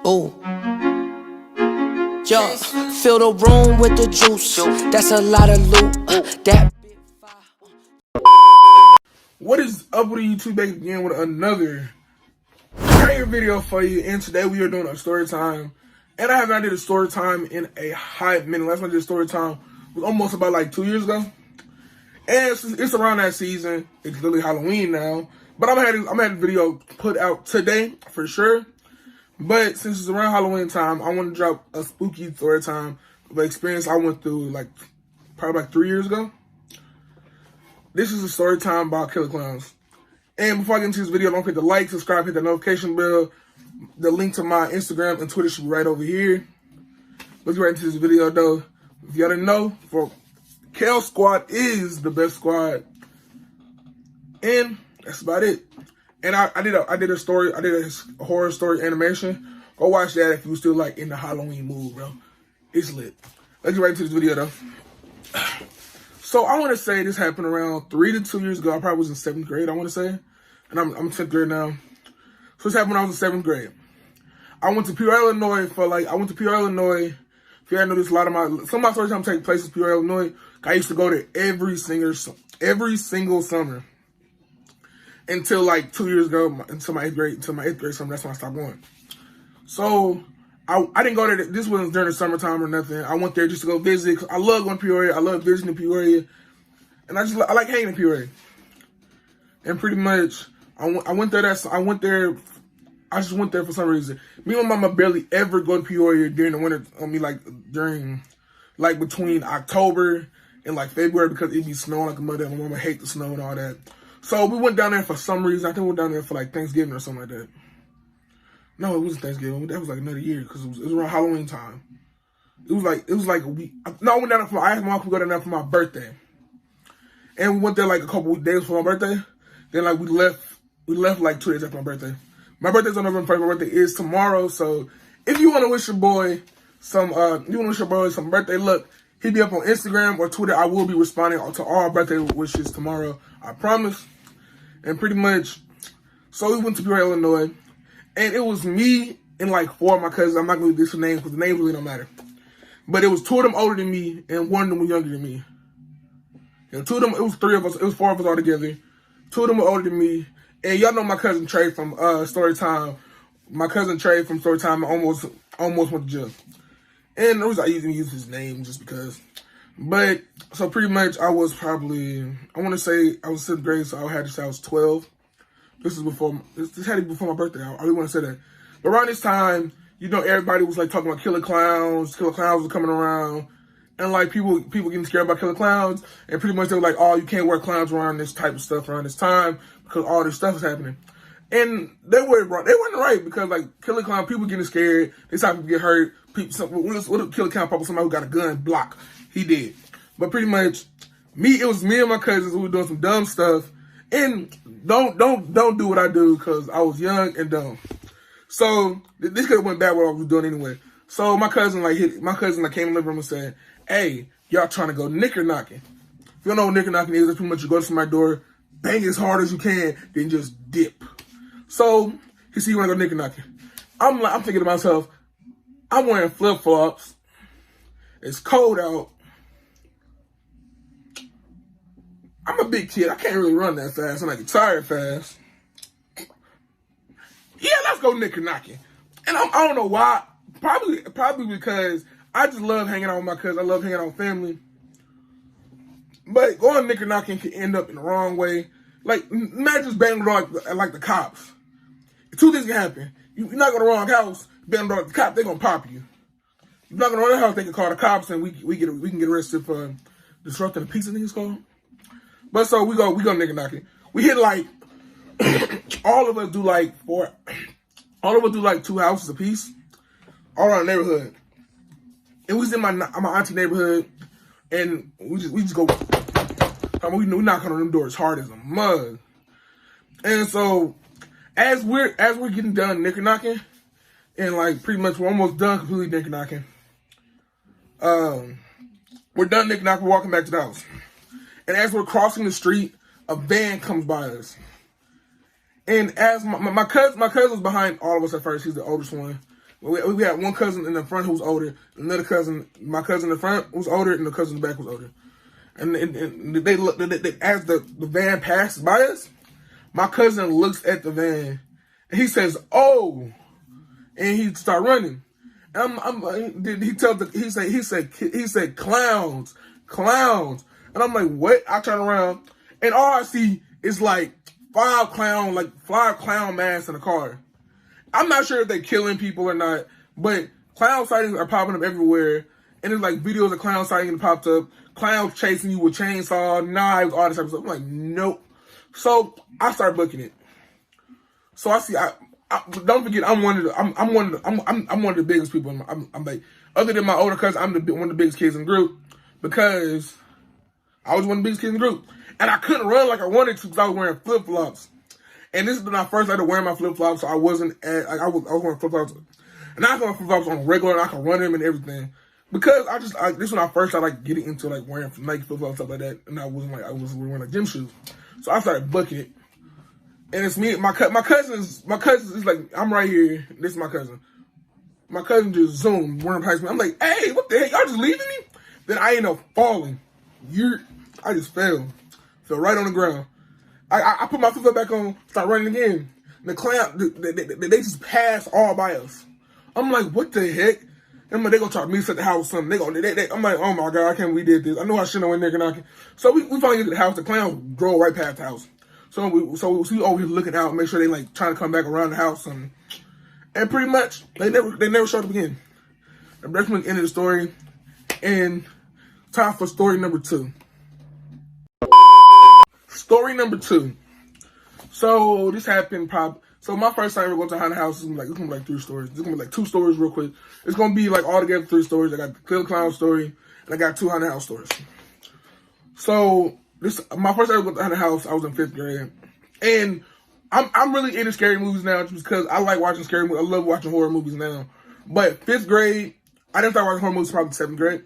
Ooh. Yo, fill the room with the juice. That's a lot of loot. That. What is up with YouTube? Back again with another great video for you. And today we are doing a story time. And I have not did a story time in a hot minute. Last time I did a story time was almost about like 2 years ago. And it's around that season. It's literally Halloween now. But I'm gonna have a video put out today for sure. But since it's around Halloween time, I want to drop a spooky story time of an experience I went through probably 3 years ago. This is a story time about killer clowns. And before I get into this video, don't forget to like, subscribe, hit the notification bell. The link to my Instagram and Twitter should be right over here. Let's get right into this video though. If y'all didn't know, Kel Squad is the best squad. And that's about it. And I did a horror story animation. Go watch that if you still like in the Halloween mood, bro. It's lit. Let's get right into this video though. So I want to say this happened around 3 to 2 years ago. I probably was in 7th grade, I want to say. And I'm 10th grade now. So this happened when I was in 7th grade. I went to Peoria, Illinois If you know this, some of my story time take place in Peoria, Illinois. I used to go there every single summer. Until like 2 years ago, until my 8th grade summer, that's when I stopped going. So I didn't go there. This wasn't during the summertime or nothing. I went there just to go visit. I love going to Peoria. I love visiting Peoria, and I like hanging in Peoria. And pretty much, I went there. I just went there for some reason. Me and my mama barely ever go to Peoria during the winter. Between October and like February because it be snowing like a mother. My mama hate the snow and all that. So we went down there for some reason. I think we went down there for like Thanksgiving or something like that. No, it wasn't Thanksgiving. That was like another year because it was around Halloween time. It was like a week. No, I went down there I asked my mom to go down there for my birthday. And we went there like a couple days before my birthday. Then like we left like 2 days after my birthday. My birthday's on November 1st. My birthday is tomorrow. So if you want to wish your boy some birthday, look, hit me up on Instagram or Twitter. I will be responding to all birthday wishes tomorrow. I promise. And pretty much, so we went to Peoria, Illinois, and it was me and like 4 of my cousins. I'm not going to do this name because the names really don't matter. But it was 2 of them older than me, and 1 of them was younger than me. And 2 of them, it was 3 of us, it was 4 of us all together. 2 of them were older than me. And y'all know my cousin Trey from Storytime. My cousin Trey from Storytime almost went to jail. And the reason I even use his name just because. But, so pretty much I was probably, I want to say I was 7th grade, so I had to say I was 12. This had to be before my birthday. I really want to say that. But around this time, you know, everybody was like talking about killer clowns. Killer clowns were coming around. And like people getting scared about killer clowns. And pretty much they were like, oh, you can't wear clowns around this type of stuff around this time because all this stuff is happening. And they weren't right because like killer clown, people getting scared. They saw people get hurt. What a killer clown, probably somebody who got a gun block. He did. But pretty much, it was me and my cousins who were doing some dumb stuff. And don't do what I do because I was young and dumb. So this could have went bad what I was doing anyway. So my cousin came in the living room and said, hey, y'all trying to go knicker knocking. If you don't know what knicker knocking is, it's pretty much you go to somebody's door, bang as hard as you can, then just dip. So he said, you want to go knicker knocking? I'm thinking to myself, I'm wearing flip-flops. It's cold out. I'm a big kid. I can't really run that fast. And I get tired fast. Yeah, let's go knicker knocking. And I don't know why. Probably because I just love hanging out with my cousins. I love hanging out with family. But going knicker knocking can end up in the wrong way. Like, imagine just banging the door like the cops. 2 things can happen. You knock on the wrong house, bang the door like the cops, they're going to pop you. You knock on the wrong house, they can call the cops and we can get arrested for disrupting the peace, I think it's called. But so we go nigga knocking. We hit like all of us do like 2 houses apiece, all around the neighborhood. And we was in my auntie neighborhood, and we just go. We knock on them doors hard as a mug. And so as we're getting done nigga knocking, and like pretty much we're almost done completely nigga knocking. We're done nigga knocking, we're walking back to the house. And as we're crossing the street, a van comes by us. And as my cousin was behind all of us at first. He's the oldest one. We had one cousin in the front who was older, another cousin, my cousin in the front was older, and the cousin in the back was older. And they look, as the van passes by us, my cousin looks at the van, and he says, "Oh," and he start running. And he said clowns, and I'm like, what? I turn around, and all I see is like five clown masks in the car. I'm not sure if they're killing people or not, but clown sightings are popping up everywhere. And there's like videos of clown sightings that popped up, clowns chasing you with chainsaw, knives, all this type of stuff. I'm like, nope. So I start booking it. So I see, don't forget, I'm one of the biggest people. I'm like, other than my older cousin, I'm one of the biggest kids in the group because I was one of the biggest kids in the group, and I couldn't run like I wanted to because I was wearing flip flops. And this is when I first started wearing my flip flops, so I wasn't I was wearing flip flops, and I can wear flip flops on a regular, and I can run them and everything. Because this is when I first started like getting into like wearing Nike flip flops and stuff like that, and I wasn't wearing like gym shoes. So I started booking it, and it's me. My cousin is like, I'm right here. This is my cousin. My cousin just zoomed, wearing past me. I'm like, hey, what the heck? Y'all just leaving me? Then I end up falling. I just fell right on the ground. I put my flip flop back on, start running again. The clown, they just passed all by us. I'm like, what the heck? I'm like, they gonna try to meet us at the house or something. I'm like, oh my God, I can't believe we did this. I know I shouldn't have went there knocking. So we finally get to the house. The clown drove right past the house. So we always looking out, make sure they like trying to come back around the house. And pretty much, they never showed up again. And that's the end of the story. And time for story number 2. Story number 2. So this happened so my first time ever going to a haunted house is gonna be like 3 stories. This is gonna be like 2 stories real quick. It's gonna be like all together 3 stories. I got the Cleveland Clown story, and I got 2 haunted house stories. So my first time ever going to a haunted house, I was in 5th grade, and I'm really into scary movies now just because I like watching scary movies. I love watching horror movies now. But 5th grade, I didn't start watching horror movies probably 7th grade.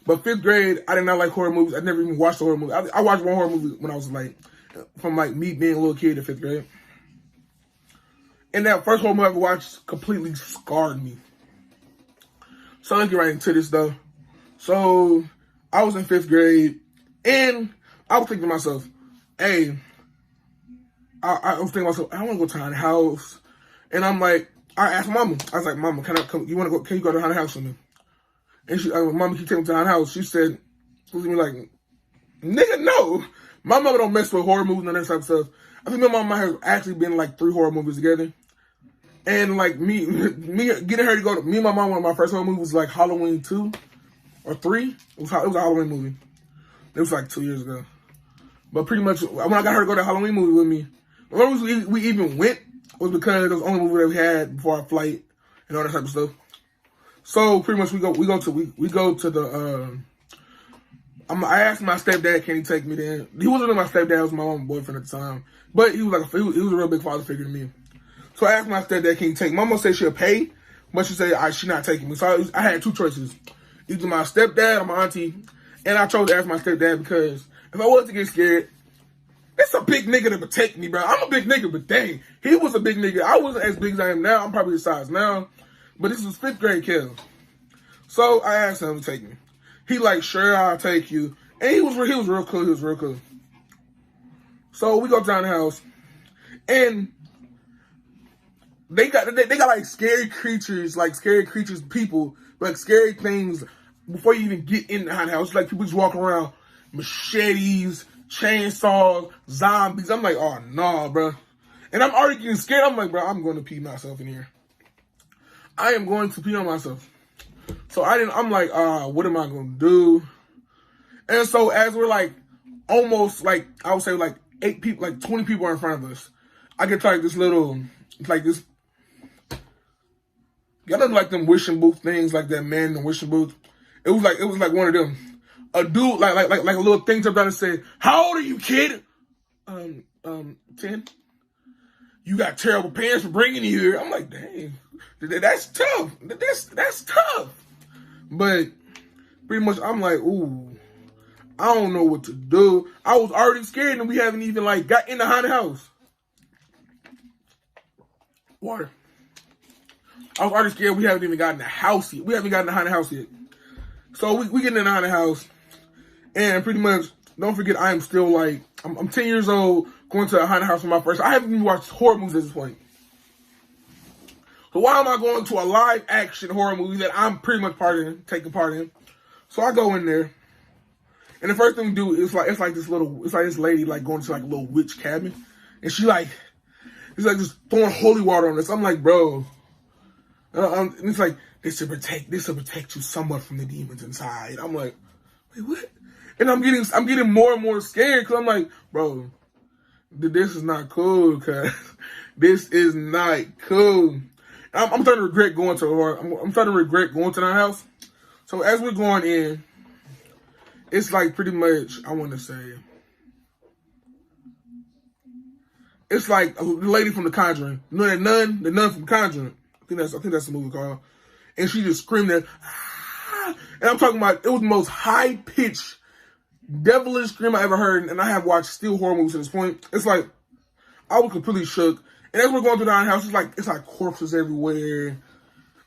But 5th grade, I did not like horror movies. I never even watched a horror movie. I watched one horror movie when I was like, from like me being a little kid in 5th grade. And that first horror movie I ever watched completely scarred me. So let's get right into this though. So I was in 5th grade, and I was thinking to myself, hey, I was thinking to myself, I want to go to a haunted house. And I'm like, I asked Mama. I was like, Mama, can you go to the haunted house with me? And Mama keep taking me to the haunted house. She said, she was like, nigga, no. My mama don't mess with horror movies and that type of stuff. I think my mama has actually been in like 3 horror movies together. And like me getting her to go to, me and my mom, one of my first horror movies was like Halloween 2 or 3. It was a Halloween movie. It was like 2 years ago. But pretty much, when I got her to go to a Halloween movie with me, the only reason we even went was because it was the only movie that we had before our flight and all that type of stuff. So pretty much we go to the, I asked my stepdad, can he take me there? He wasn't really my stepdad, he was my mom's boyfriend at the time. But he was like, he was a real big father figure to me. So I asked my stepdad, can he take me? Mama said she'll pay, but she said she's not taking me. So I had 2 choices. Either my stepdad or my auntie. And I chose to ask my stepdad because if I was to get scared, it's a big nigga that would take me, bro. I'm a big nigga, but dang, he was a big nigga. I wasn't as big as I am now. I'm probably his size now. But this was 5th grade kid. So I asked him to take me. He like, sure, I'll take you. And he was real cool. He was real cool. So we go down the house, and they got like scary creatures, people, like scary things before you even get in the haunted house. Like people just walking around, machetes, chainsaws, zombies. I'm like, oh no, bro. And I'm already getting scared. I'm like, bro, I'm going to pee myself in here. I am going to pee on myself. So I'm like, what am I going to do? And so as we're like, almost like, I would say like 8 people, like 20 people are in front of us. I get to like this little, like this, y'all know like them wishing booth things, like that man in the wishing booth. It was like one of them. A dude, like a little thing jumped down and said, how old are you, kid? 10. You got terrible parents for bringing you here. I'm like, dang, that's tough. That's tough. But pretty much, I'm like, ooh, I don't know what to do. I was already scared, and we haven't even like got in the haunted house. Water. I was already scared. We haven't even gotten the house yet. We haven't gotten the haunted house yet. So we get in the haunted house, and pretty much, don't forget, I am still like, I'm 10 years old, going to a haunted house for my first. I haven't even watched horror movies at this point. So why am I going to a live action horror movie that I'm pretty much taking part in? So I go in there, and the first thing we do is it's like this lady like going to like a little witch cabin, and she like, it's like just throwing holy water on us. I'm like, bro, and it's like this will protect you somewhat from the demons inside. I'm like, wait, what? And I'm getting more and more scared because I'm like, bro, this is not cool. Cause this is not cool. I'm starting to regret going to horror. I'm starting to regret going to that house. So as we're going in, it's like pretty much, I want to say, it's like the lady from The Conjuring. You know that nun? The nun from Conjuring. I think that's the movie called. And she just screamed at, ah! And I'm talking about, it was the most high-pitched, devilish scream I ever heard. And I have watched still horror movies at this point. It's like, I was completely shook. And as we're going through the house, it's like corpses everywhere,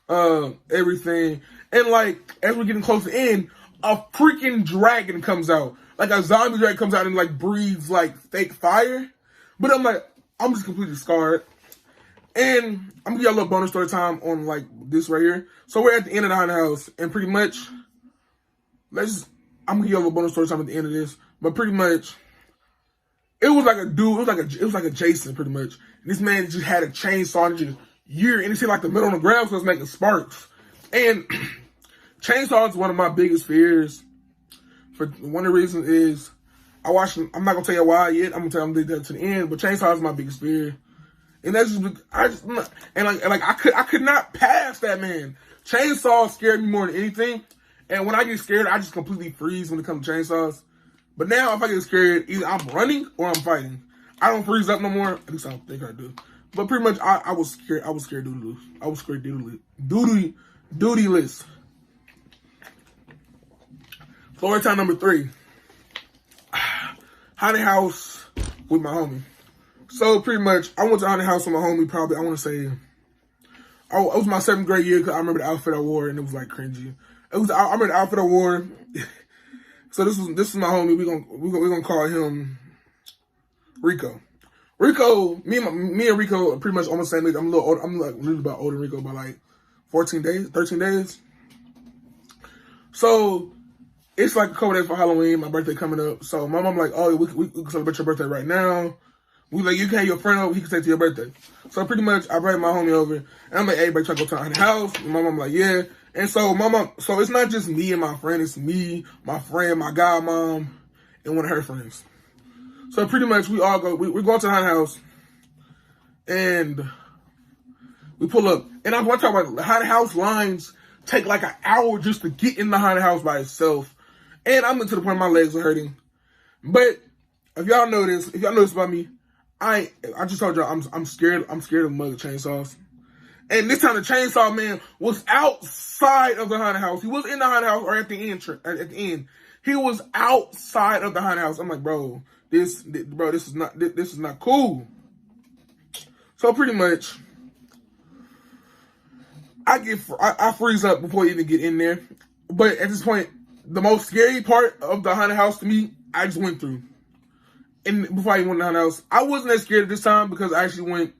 everything. And like, as we're getting close to the end, a freaking dragon comes out. Like a zombie dragon comes out and like breathes like fake fire. But I'm like, I'm just completely scarred. And I'm gonna give y'all a little bonus story time on like this right here. So we're at the end of the haunted house, and pretty much, I'm gonna give y'all a little bonus story time at the end of this. But pretty much, it was like a dude, it was like a Jason pretty much. And this man just had a chainsaw and just and it's like the metal on the ground, so it's making sparks. And chainsaws is one of my biggest fears. For one of the reasons is I'm not gonna tell you why yet. I'm gonna leave that to the end. But chainsaw is my biggest fear, and that's just I could not pass that, man. Chainsaws scared me more than anything. And when I get scared, I just completely freeze when it comes to chainsaws. But now, if I get scared, either I'm running or I'm fighting. I don't freeze up no more. At least I don't think I do. But pretty much, I was scared. I was scared doodly. I was scared doodly-less. Story time number 3. Haunted house with my homie. So pretty much, I went to haunted house with my homie. Probably, I want to say, it was my 7th grade year because I remember the outfit I wore and it was like cringy. I remember the outfit I wore. So this is my homie. We're gonna call him Rico. Rico, me and Rico are pretty much almost the same age. I'm a little old. I'm like a little bit older than Rico by like 13 days. So it's like a couple days for Halloween. My birthday coming up. So my mom like, oh, we can celebrate your birthday right now. We like, you can have your friend over. He can stay to your birthday. So pretty much, I bring my homie over, and I'm like, hey, everybody try to go to the house. And my mom like, yeah. And so so it's not just me and my friend. It's me, my friend, my godmom, and one of her friends. So pretty much, we all go. We're going to the haunted house, and we pull up. And I want to talk about the haunted house lines take like an hour just to get in the haunted house by itself. And I'm to the point my legs are hurting. But if y'all know this about me, I just told y'all I'm scared. I'm scared of mother chainsaws. And this time the chainsaw man was outside of the haunted house. He was in the haunted house or at the end. He was outside of the haunted house. I'm like, bro, this is not cool. So pretty much, I freeze up before I even get in there. But at this point, the most scary part of the haunted house to me, I just went through. And before I even went to the haunted house, I wasn't that scared at this time because I actually went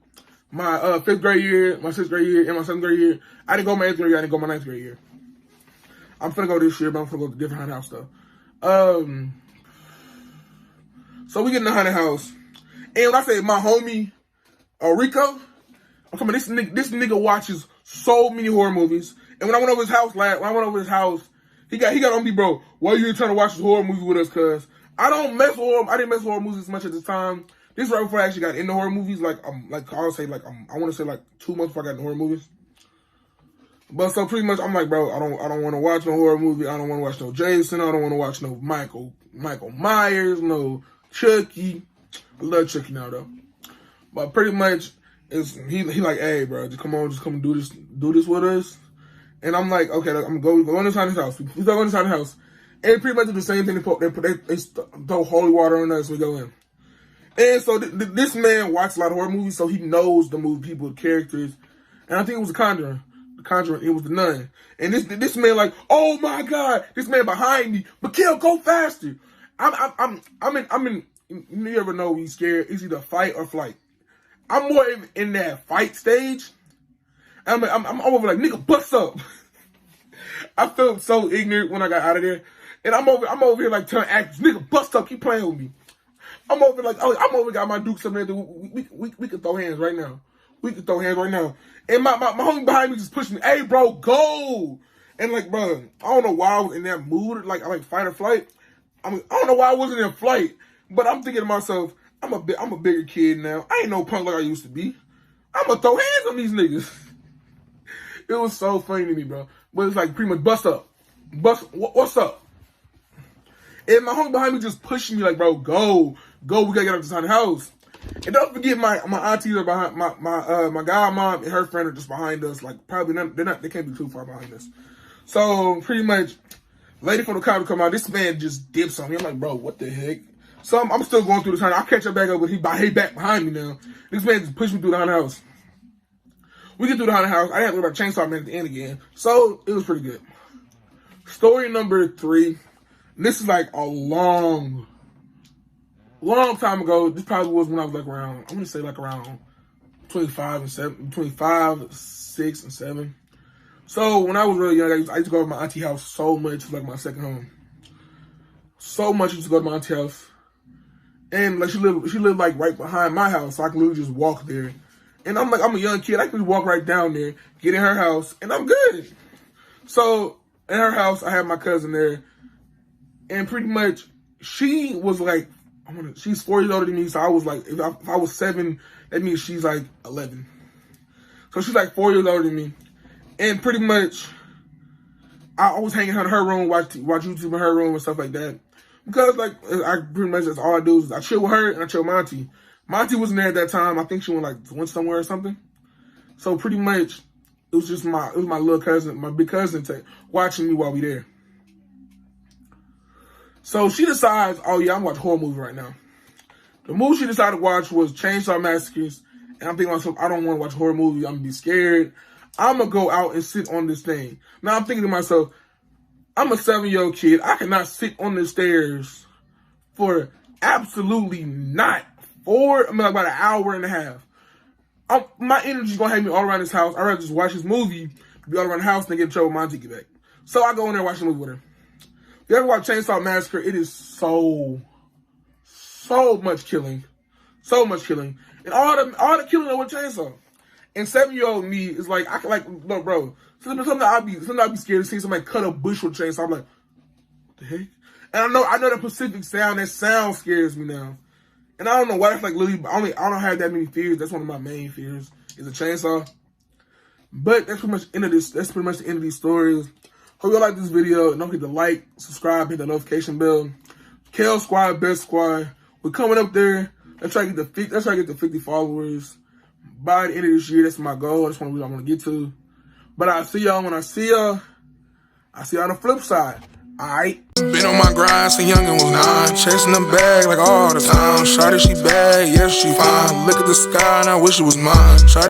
my 5th grade year, my 6th grade year, and my 7th grade year. I didn't go my 8th grade year, I didn't go my 9th grade year. I'm finna go this year, but I'm finna go to a different haunted house though. So we get in the haunted house. And when I say my homie, Rico, I'm talking about this nigga watches so many horror movies. And when I went over his house, he got on me, bro, why you trying to watch this horror movie with us, cuz? I didn't mess with horror movies as much at the time. This is right before I actually got into horror movies. I want to say 2 months before I got into horror movies. But so pretty much I'm like, bro, I don't want to watch no horror movie. I don't want to watch no Jason. I don't want to watch no Michael Myers, no Chucky. I love Chucky now though. But pretty much he like, hey bro, just come do this with us. And I'm like, okay, I'm going inside his house. We go inside the house. And pretty much do the same thing. They throw holy water on us. We go in. And so this man watches a lot of horror movies, so he knows the movie people, characters. And I think it was The Conjuring. The Conjuring, it was The Nun. And this man like, oh my God, this man behind me. Mikhail, go faster. I'm in, you ever know when you scared, it's either fight or flight. I'm more in that fight stage. I'm over like, nigga, bust up. I felt so ignorant when I got out of there. And I'm over here like telling actors, nigga, bust up, keep playing with me. I'm over like, oh, I'm over got my dukes up there. We can throw hands right now. We can throw hands right now. And my homie behind me just pushed me, hey bro, go. And like, bro, I don't know why I was in that mood, like fight or flight. I don't know why I wasn't in flight, but I'm thinking to myself, I'm a bigger kid now. I ain't no punk like I used to be. I'm gonna throw hands on these niggas. It was so funny to me, bro. But it's like pretty much bust up. What's up? And my homie behind me just pushing me like, bro, go, we gotta get up to the house. And don't forget my aunties are behind, my godmom and her friend are just behind us. Like probably they can't be too far behind us. So pretty much, lady from the car would come out. This man just dips on me. I'm like, bro, what the heck? So I'm still going through the tunnel. I'll catch up back up, but he back behind me now. This man just pushed me through the haunted house. We get through the haunted house. I didn't have to worry about Chainsaw Man at the end again. So it was pretty good. Story number 3. This is like a long time ago. This probably was when I was like around, I'm gonna say like around 25, 6, and 7. So when I was really young, I used to go to my auntie house so much. It was like my second home. So much I used to go to my auntie house. And like she lived like right behind my house, so I could literally just walk there. And I'm a young kid, I could walk right down there, get in her house, and I'm good. So in her house, I had my cousin there. And pretty much, she was like, she's 4 years older than me, so I was like, if I was 7, that means she's like 11. So she's like 4 years older than me. And pretty much, I was hanging out in her room, watch YouTube in her room and stuff like that. Because like, I pretty much, that's all I do is I chill with her and I chill with my auntie. My auntie wasn't there at that time. I think she went somewhere or something. So pretty much, it was my little cousin, my big cousin, watching me while we there. So she decides, oh yeah, I'm watching a horror movie right now. The movie she decided to watch was Chainsaw Massacres. And I'm thinking to myself, I don't want to watch a horror movie. I'm going to be scared. I'm going to go out and sit on this thing. Now I'm thinking to myself, I'm a 7-year-old kid. I cannot sit on the stairs for absolutely not about an hour and a half. My energy's going to have me all around this house. I'd rather just watch this movie, be all around the house, and then get in trouble with my auntie get back. So I go in there and watch the movie with her. If you ever watch Chainsaw Massacre, it is so much killing. So much killing. And all the killing with chainsaw. And 7-year-old me is like, I can like, look, bro, sometimes I'd be scared to see somebody cut a bush with a chainsaw. I'm like, what the heck? And I know the Pacific sound, that sound scares me now. And I don't know why that's like literally, I don't have that many fears. That's one of my main fears, is a chainsaw. But that's pretty much the end of these stories. Hope you like this video. Don't forget to like, subscribe, hit the notification bell. Kale Squad, Best Squad. We're coming up there. Let's try to get the 50 followers by the end of this year. That's my goal. That's what I want to get to. But I'll see y'all when I see y'all. I'll see y'all on the flip side. Alright. Been on my grind since young and was 9. Chasing the bag like all the time. Shawty, she bad, yes, she fine. Look at the sky and I wish it was mine.